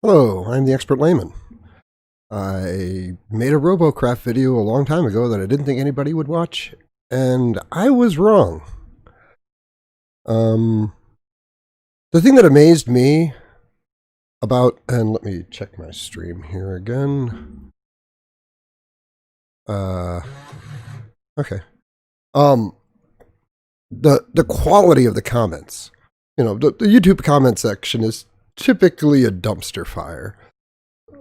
Hello, I'm the Expert Layman. I made a Robocraft video a long time ago that I didn't think anybody would watch, and I was wrong. Um, the thing that amazed me about, and let me check my stream here again. Okay. Um, the quality of the comments. You know, the YouTube comment section is typically a dumpster fire,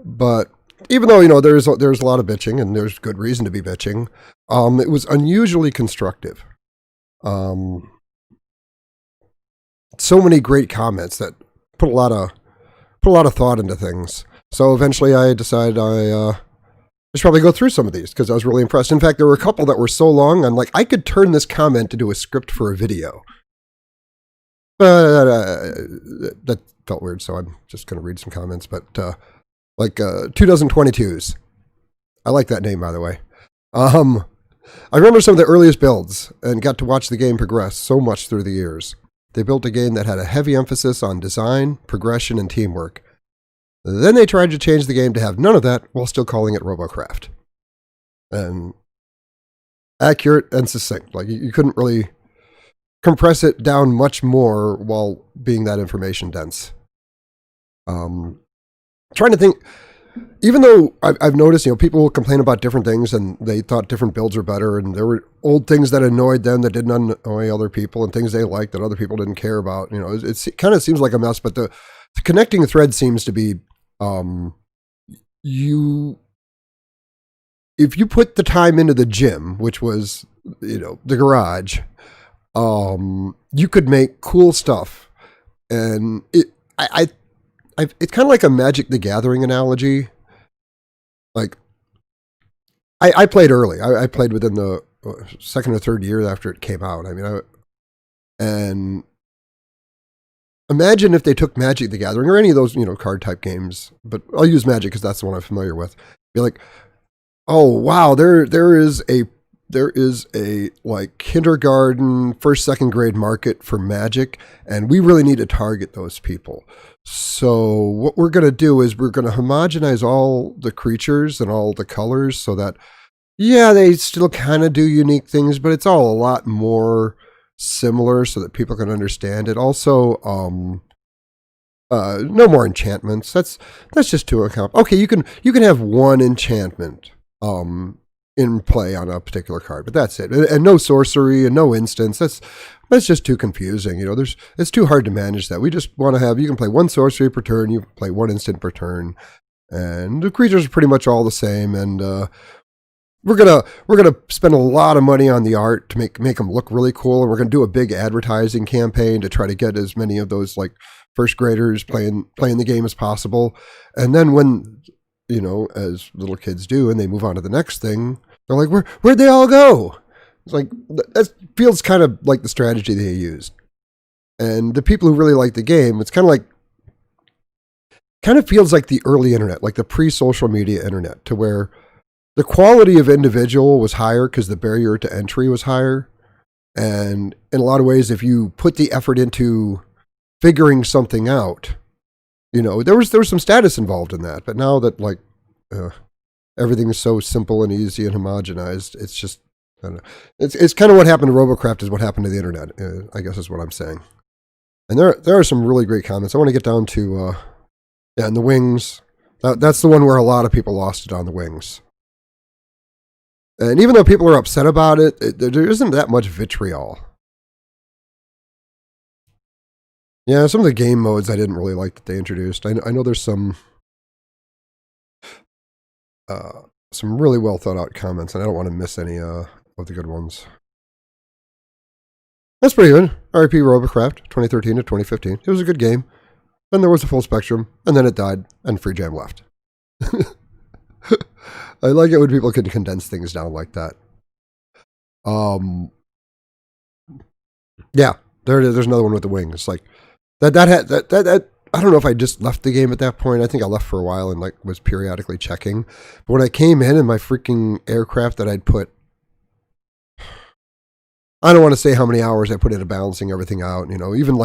but even though there's a lot of bitching and there's good reason to be bitching, it was unusually constructive. Um, so many great comments that put a lot of thought into things. So eventually, I decided I should probably go through some of these because I was really impressed. In fact, there were a couple that were so long, I'm like, I could turn this comment into a script for a video. But that felt weird, so I'm just going to read some comments. But 2022s. I like that name, by the way. I remember some of the earliest builds and got to watch the game progress so much through the years. They built a game that had a heavy emphasis on design, progression, and teamwork. Then they tried to change the game to have none of that while still calling it Robocraft. And accurate and succinct. Like, you couldn't really compress it down much more while being that information dense. Trying to think, even though I've noticed, people will complain about different things and they thought different builds were better, and there were old things that annoyed them that didn't annoy other people, and things they liked that other people didn't care about. It kind of seems like a mess, but the connecting thread seems to be, if you put the time into the gym, which was, the garage, you could make cool stuff. And it's kind of like a Magic the Gathering analogy. Like, I played early. I played within the second or third year after it came out. And imagine if they took Magic the Gathering or any of those, card type games, but I'll use Magic because that's the one I'm familiar with. Be like, oh wow, there is a like kindergarten, first, second grade market for Magic, and we really need to target those people. So what we're going to do is we're going to homogenize all the creatures and all the colors so that, yeah, they still kind of do unique things, but it's all a lot more similar so that people can understand it. Also, no more enchantments. That's just too uncomplicated. Okay, you can have one enchantment in play on a particular card, but that's it. And no sorcery and no instance. That's just too confusing. It's too hard to manage that. We just want to have, you can play one sorcery per turn, you can play one instant per turn, and the creatures are pretty much all the same. And we're gonna spend a lot of money on the art to make them look really cool, and we're gonna do a big advertising campaign to try to get as many of those like first graders playing the game as possible. And then when, as little kids do, and they move on to the next thing, they're like, where'd they all go? It's like, that feels kind of like the strategy they used. And the people who really like the game, it's kind of feels like the early internet, like the pre-social media internet, to where the quality of individual was higher because the barrier to entry was higher. And in a lot of ways, if you put the effort into figuring something out, there was some status involved in that. But now that everything is so simple and easy and homogenized, it's just, I don't know. It's kind of what happened to Robocraft is what happened to the internet, I guess is what I'm saying. And there are some really great comments. I want to get down to, and the wings. That's the one where a lot of people lost it on the wings. And even though people are upset about it, there isn't that much vitriol. Yeah, some of the game modes I didn't really like that they introduced. I know there's some really well thought out comments, and I don't want to miss any of the good ones. That's pretty good. RIP Robocraft, 2013 to 2015. It was a good game. Then there was a full spectrum, and then it died, and Free Jam left. I like it when people can condense things down like that. Yeah, there's another one with the wings. Like that I don't know if I just left the game at that point. I think I left for a while and was periodically checking. But when I came in and my freaking aircraft that I'd put, I don't want to say how many hours I put into balancing everything out, even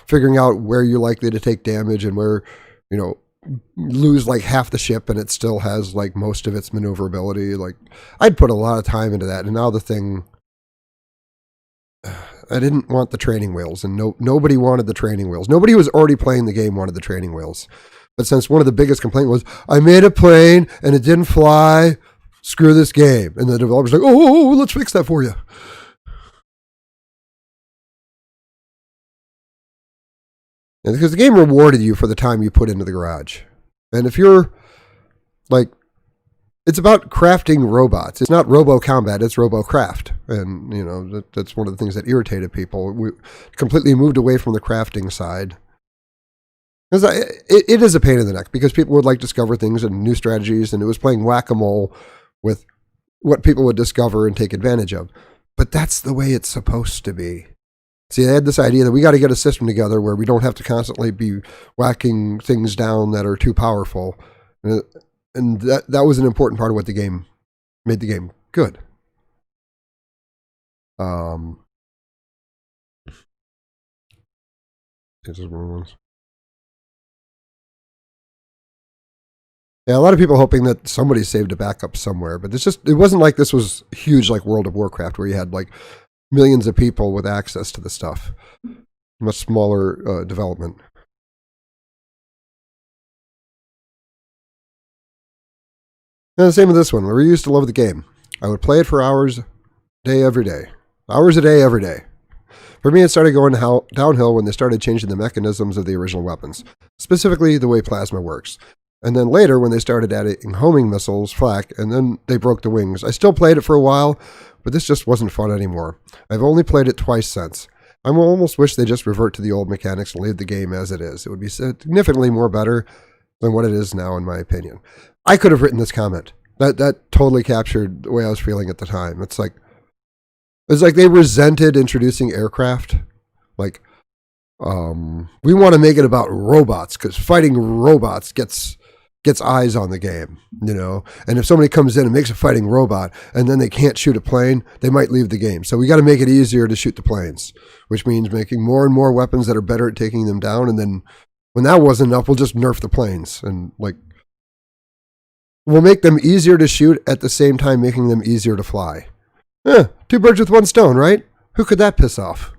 figuring out where you're likely to take damage and where, lose like half the ship and it still has like most of its maneuverability. Like I'd put a lot of time into that, and now the thing, I didn't want the training wheels, and nobody wanted the training wheels. Nobody who was already playing the game wanted the training wheels. But since one of the biggest complaints was, I made a plane and it didn't fly, screw this game. And the developer's like, oh, let's fix that for you. And because the game rewarded you for the time you put into the garage. And if you're like, it's about crafting robots. It's not robo-combat, it's Robocraft. And, you know, that's one of the things that irritated people. We completely moved away from the crafting side. Because it is a pain in the neck, because people would like discover things and new strategies, and it was playing whack-a-mole with what people would discover and take advantage of. But that's the way it's supposed to be. See, they had this idea that we got to get a system together where we don't have to constantly be whacking things down that are too powerful. And that was an important part of what the game made the game good. This is one of those. Yeah, a lot of people hoping that somebody saved a backup somewhere, but it wasn't like this was huge like World of Warcraft, where you had like millions of people with access to the stuff. Much smaller development. And the same with this one. We used to love the game. I would play it for hours, every day. Hours a day, every day. For me, it started going downhill when they started changing the mechanisms of the original weapons, specifically the way plasma works. And then later, when they started adding homing missiles, flak, and then they broke the wings. I still played it for a while, but this just wasn't fun anymore. I've only played it twice since. I almost wish they just revert to the old mechanics and leave the game as it is. It would be significantly more better than what it is now, in my opinion. I could have written this comment. That totally captured the way I was feeling at the time. It's like they resented introducing aircraft. Like, we want to make it about robots because fighting robots gets eyes on the game, you know. And if somebody comes in and makes a fighting robot and then they can't shoot a plane, they might leave the game. So we got to make it easier to shoot the planes, which means making more and more weapons that are better at taking them down. And then when that wasn't enough, we'll just nerf the planes and like we'll make them easier to shoot at the same time making them easier to fly. Two birds with one stone, right? Who could that piss off?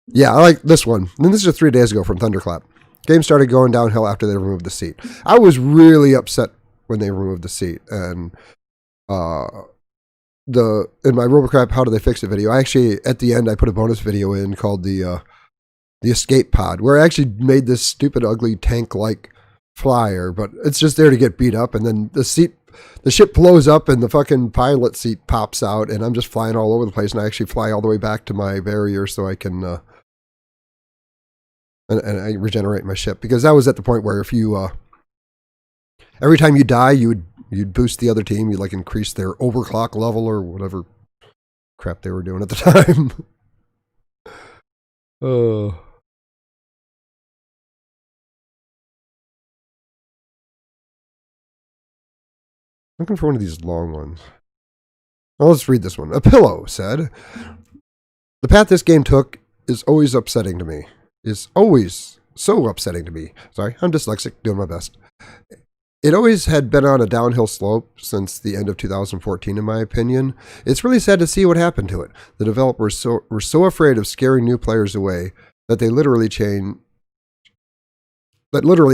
Yeah, I like this one. And this is just 3 days ago from Thunderclap. Game started going downhill after they removed the seat. I was really upset when they removed the seat. And in my Robocraft How Do They Fix It video, I actually, at the end, I put a bonus video in called the escape pod, where I actually made this stupid, ugly tank-like flyer, but it's just there to get beat up. And then the ship blows up and the fucking pilot seat pops out, and I'm just flying all over the place. And I actually fly all the way back to my barrier so I can and I regenerate my ship, because that was at the point where if you every time you die, you'd boost the other team. You'd like increase their overclock level or whatever crap they were doing at the time. Looking for one of these long ones. Well, let's read this one. A Pillow said, the path this game took is always upsetting to me. Is always so upsetting to me. Sorry, I'm dyslexic, doing my best. It always had been on a downhill slope since the end of 2014, in my opinion. It's really sad to see what happened to it. The developers were so afraid of scaring new players away that literally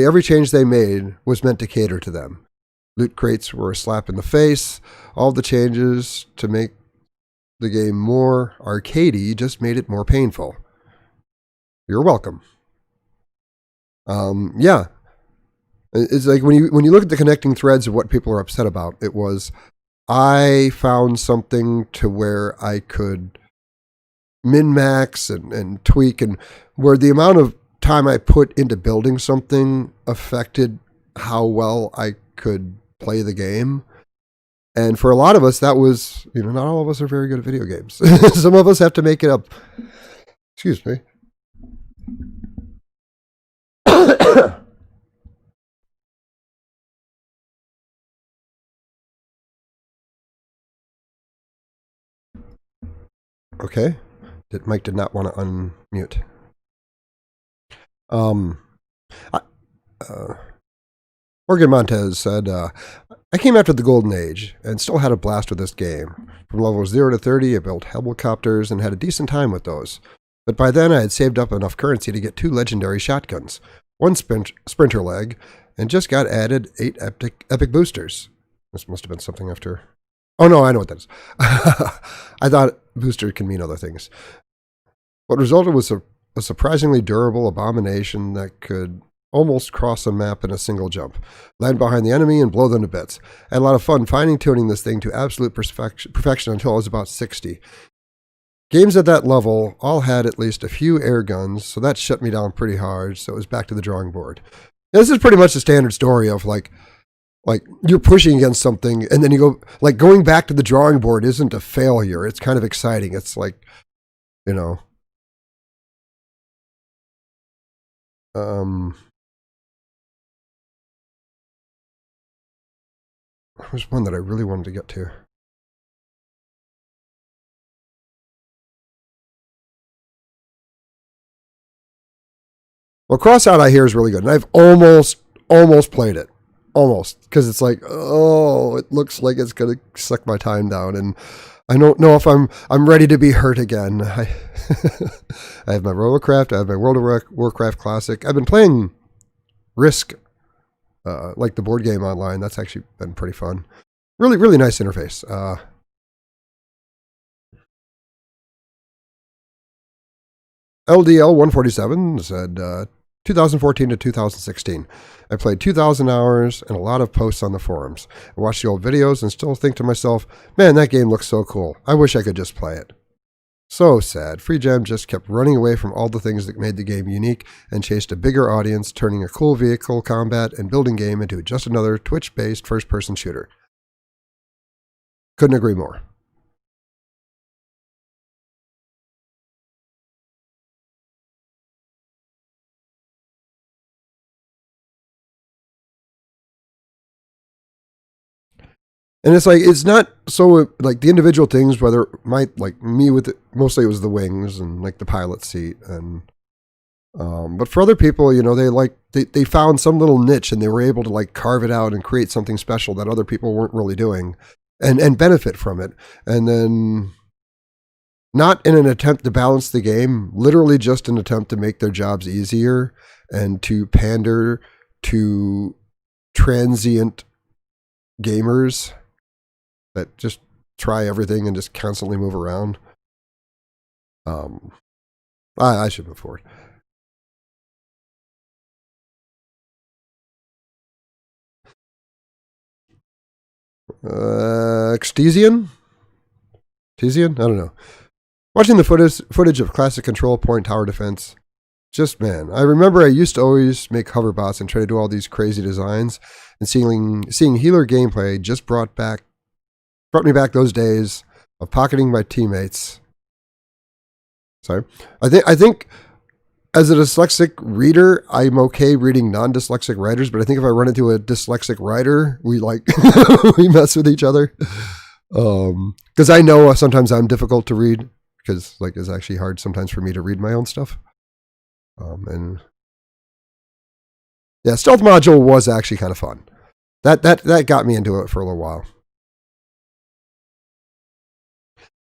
every change they made was meant to cater to them. Loot crates were a slap in the face. All the changes to make the game more arcadey just made it more painful. You're welcome. Yeah. It's like when you look at the connecting threads of what people are upset about, it was, I found something to where I could min-max and tweak, and where the amount of time I put into building something affected how well I could play the game. And for a lot of us, that was, not all of us are very good at video games. Some of us have to make it up. Excuse me. Okay. Mike did not want to unmute. I, Morgan Montez said, I came after the golden age and still had a blast with this game. From levels 0 to 30, I built helicopters and had a decent time with those. But by then I had saved up enough currency to get 2 legendary shotguns, 1 sprinter leg, and just got added 8 epic boosters. This must have been something after... Oh no, I know what that is. I thought booster can mean other things. What resulted was a surprisingly durable abomination that could almost cross a map in a single jump, land behind the enemy and blow them to bits. I had a lot of fun fine-tuning this thing to absolute perfection until I was about 60. Games at that level all had at least a few air guns, so that shut me down pretty hard, so it was back to the drawing board. Now, this is pretty much the standard story of like you're pushing against something and then you go, like going back to the drawing board isn't a failure. It's kind of exciting. It's like, you know, there was one that I really wanted to get to. Well, Crossout I hear is really good, and I've almost played it. Almost. Because it's like, oh, it looks like it's going to suck my time down, and I don't know if I'm ready to be hurt again. I have my Robocraft, I have my World of Warcraft Classic. I've been playing Risk, like the board game online. That's actually been pretty fun. Really, really nice interface. LDL 147 said 2014 to 2016. I played 2,000 hours and a lot of posts on the forums. I watched the old videos and still think to myself, man, that game looks so cool. I wish I could just play it. So sad. Free Jam just kept running away from all the things that made the game unique and chased a bigger audience, turning a cool vehicle combat and building game into just another Twitch-based first-person shooter. Couldn't agree more. And it's like, it's not so, like, the individual things, whether like me with it, mostly it was the wings and like the pilot seat. And, but for other people, you know, they found some little niche and they were able to like carve it out and create something special that other people weren't really doing and benefit from it. And then not in an attempt to balance the game, literally just an attempt to make their jobs easier and to pander to transient gamers that just try everything and just constantly move around. I should move forward. Xtesian? Xtesian? I don't know. Watching the footage of classic control point tower defense, just, man, I remember I used to always make hoverbots and try to do all these crazy designs, and seeing healer gameplay just brought me back those days of pocketing my teammates. Sorry. I think as a dyslexic reader, I'm okay reading non-dyslexic writers, but I think if I run into a dyslexic writer, we like we mess with each other. Because I know sometimes I'm difficult to read because like it's actually hard sometimes for me to read my own stuff. And yeah, stealth module was actually kind of fun. That got me into it for a little while.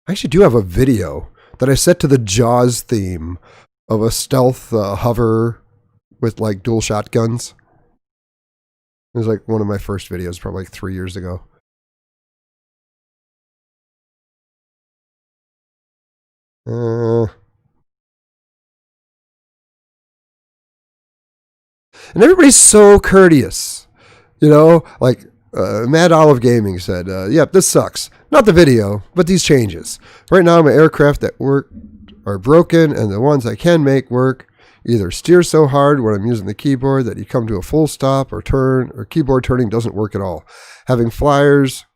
I actually do have a video that I set to the Jaws theme of a stealth hover with like dual shotguns. It was like one of my first videos, probably like 3 years ago. And everybody's so courteous, you know, like Mad Olive Gaming said, yep, this sucks. Not the video, but these changes. Right now, my aircraft that work are broken, and the ones I can make work either steer so hard when I'm using the keyboard that you come to a full stop or turn, or keyboard turning doesn't work at all. Having flyers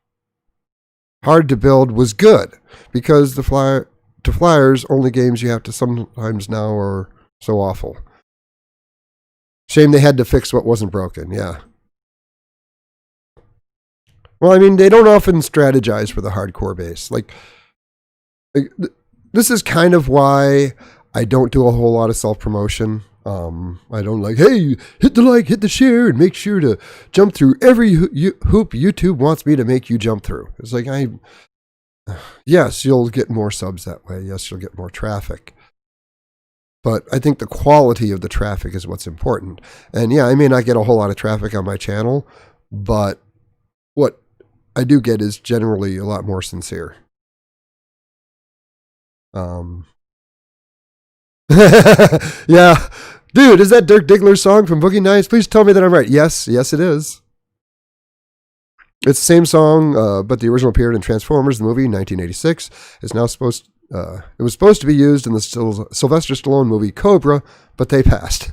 hard to build was good, because to flyers, only games you have to sometimes now are so awful. Shame they had to fix what wasn't broken, yeah. Well, I mean, they don't often strategize for the hardcore base. Like this is kind of why I don't do a whole lot of self-promotion. I don't like, hey, hit the like, hit the share, and make sure to jump through every hoop YouTube wants me to make you jump through. It's like, yes, you'll get more subs that way. Yes, you'll get more traffic. But I think the quality of the traffic is what's important. And yeah, I may not get a whole lot of traffic on my channel, but what I do get is generally a lot more sincere. Yeah. Dude, is that Dirk Diggler's song from Boogie Nights? Please tell me that I'm right. Yes, it is. It's the same song, but the original appeared in Transformers, the movie, 1986. It's now it was supposed to be used in the Sylvester Stallone movie Cobra, but they passed.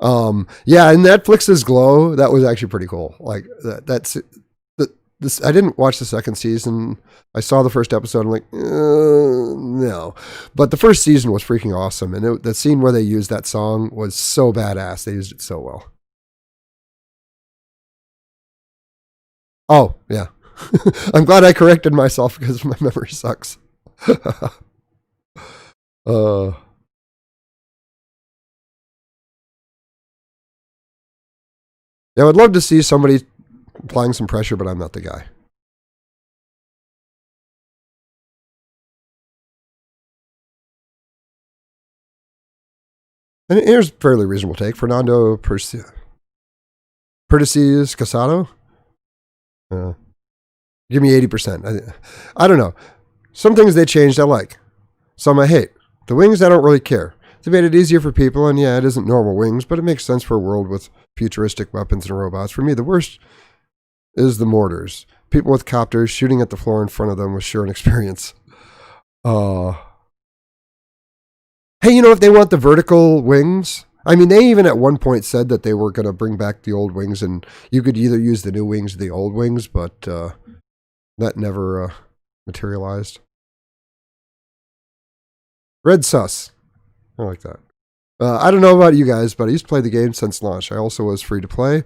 Yeah, and Netflix's Glow, that was actually pretty cool. Like I didn't watch the second season. I saw the first episode. I'm like, no. But the first season was freaking awesome. And the scene where they used that song was so badass. They used it so well. Oh, yeah. I'm glad I corrected myself because my memory sucks. Yeah, I would love to see somebody applying some pressure, but I'm not the guy. And here's a fairly reasonable take. Fernando Perdices Casado. Give me 80%. I don't know. Some things they changed I like. Some I hate. The wings I don't really care. They made it easier for people, and yeah, it isn't normal wings, but it makes sense for a world with futuristic weapons and robots. For me, the worst is the mortars. People with copters shooting at the floor in front of them was sure an experience. Hey, if they want the vertical wings, I mean, they even at one point said that they were going to bring back the old wings, and you could either use the new wings or the old wings, but that never materialized. Red Sus. I like that. I don't know about you guys, but I used to play the game since launch. I also was free to play.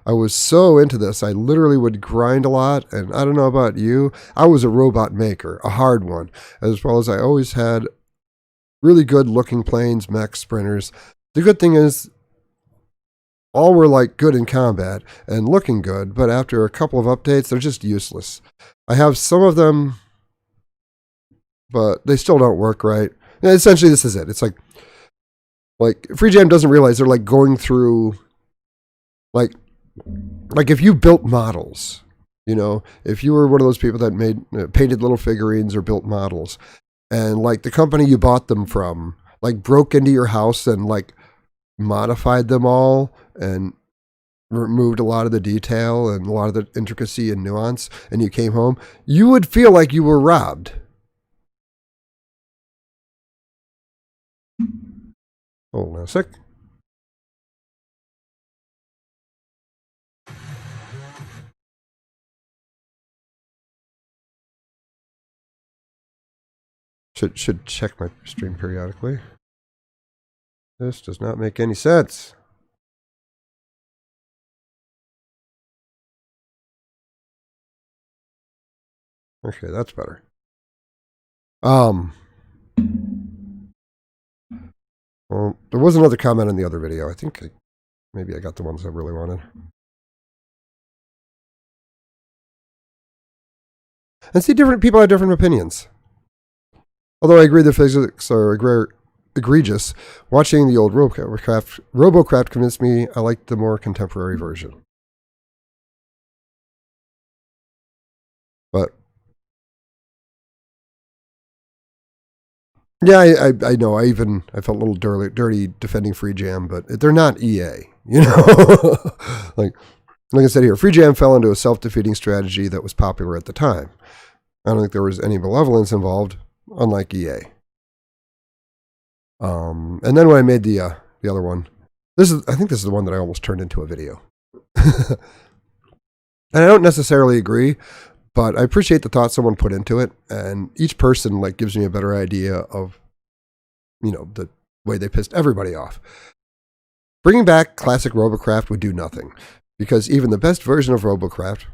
I was so into this, I literally would grind a lot, and I don't know about you. I was a robot maker, a hard one, as well as I always had really good looking planes, mech, sprinters. The good thing is, all were like good in combat and looking good, but after a couple of updates, they're just useless. I have some of them, but they still don't work right. And essentially, this is it. It's like Free Jam doesn't realize they're like going through, like if you built models, if you were one of those people that made painted little figurines or built models, and like the company you bought them from, like broke into your house and like modified them all and removed a lot of the detail and a lot of the intricacy and nuance, and you came home, you would feel like you were robbed. Hold on a sec. Should check my stream periodically. This does not make any sense. Okay, that's better. Well, there was another comment in the other video. I think maybe I got the ones I really wanted. And see, different people have different opinions. Although I agree the physics are egregious, watching the old Robocraft convinced me I liked the more contemporary version. But yeah, I know. I felt a little dirty defending Free Jam, but they're not EA, like I said here, Free Jam fell into a self-defeating strategy that was popular at the time. I don't think there was any malevolence involved, unlike EA. And then when I made the other one, I think this is the one that I almost turned into a video. And I don't necessarily agree, but I appreciate the thought someone put into it, and each person like gives me a better idea of, the way they pissed everybody off. Bringing back classic Robocraft would do nothing, because even the best version of Robocraft,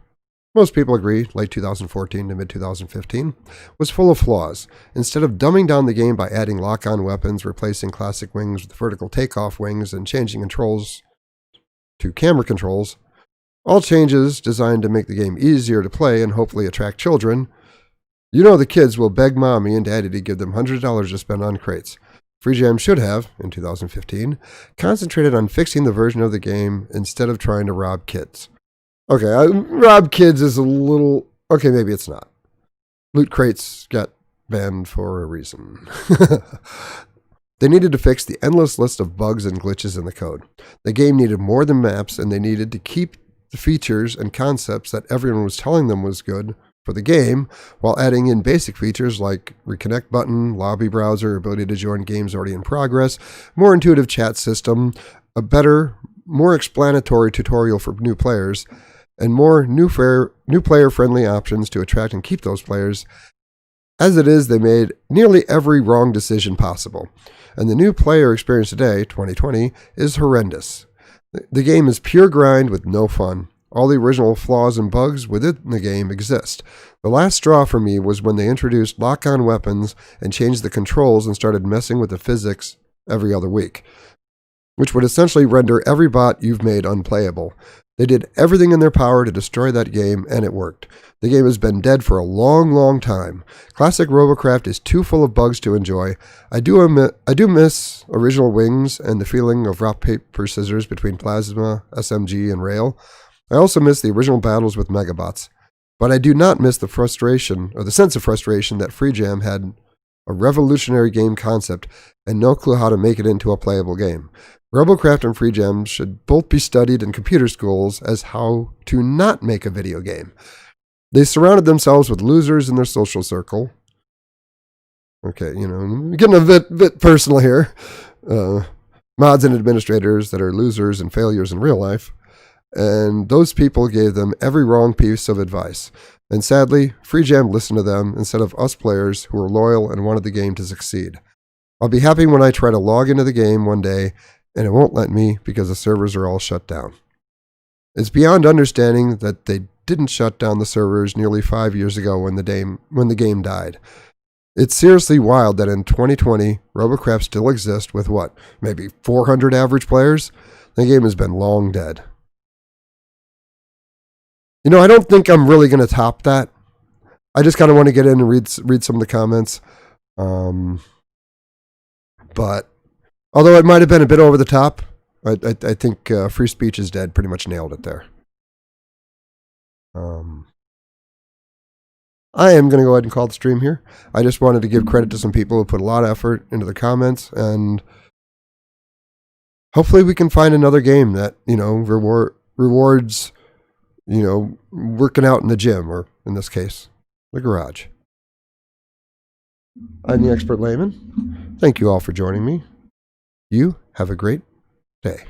most people agree, late 2014 to mid 2015, was full of flaws. Instead of dumbing down the game by adding lock-on weapons, replacing classic wings with vertical takeoff wings, and changing controls to camera controls, all changes designed to make the game easier to play and hopefully attract children, you know the kids will beg mommy and daddy to give them hundreds of dollars to spend on crates. Free Jam should have, in 2015, concentrated on fixing the version of the game instead of trying to rob kids. Okay, rob kids is a little... Okay, maybe it's not. Loot crates got banned for a reason. They needed to fix the endless list of bugs and glitches in the code. The game needed more than maps, and they needed to keep the features and concepts that everyone was telling them was good for the game, while adding in basic features like reconnect button, lobby browser, ability to join games already in progress, more intuitive chat system, a better, more explanatory tutorial for new players, and more new player-friendly options to attract and keep those players. As it is, they made nearly every wrong decision possible. And the new player experience today, 2020, is horrendous. The game is pure grind with no fun. All the original flaws and bugs within the game exist. The last straw for me was when they introduced lock-on weapons and changed the controls and started messing with the physics every other week, which would essentially render every bot you've made unplayable. They did everything in their power to destroy that game, and it worked. The game has been dead for a long, long time. Classic Robocraft is too full of bugs to enjoy. I do miss original wings and the feeling of rock, paper, scissors between Plasma, SMG, and Rail. I also miss the original battles with Megabots. But I do not miss the frustration, or the sense of frustration that Free Jam had a revolutionary game concept and no clue how to make it into a playable game. Robocraft and Free Jam should both be studied in computer schools as how to not make a video game. They surrounded themselves with losers in their social circle. Okay, getting a bit personal here. Mods and administrators that are losers and failures in real life. And those people gave them every wrong piece of advice. And sadly, Free Jam listened to them instead of us players who were loyal and wanted the game to succeed. I'll be happy when I try to log into the game one day and it won't let me because the servers are all shut down. It's beyond understanding that they didn't shut down the servers nearly 5 years ago when the game died. It's seriously wild that in 2020, Robocraft still exists with what, maybe 400 average players? The game has been long dead. I don't think I'm really going to top that. I just kind of want to get in and read some of the comments. But although it might have been a bit over the top, I think free speech is dead pretty much nailed it there. I am going to go ahead and call the stream here. I just wanted to give credit to some people who put a lot of effort into the comments, and hopefully we can find another game that, rewards, working out in the gym, or in this case, the garage. I'm the Expert Layman. Thank you all for joining me. You have a great day.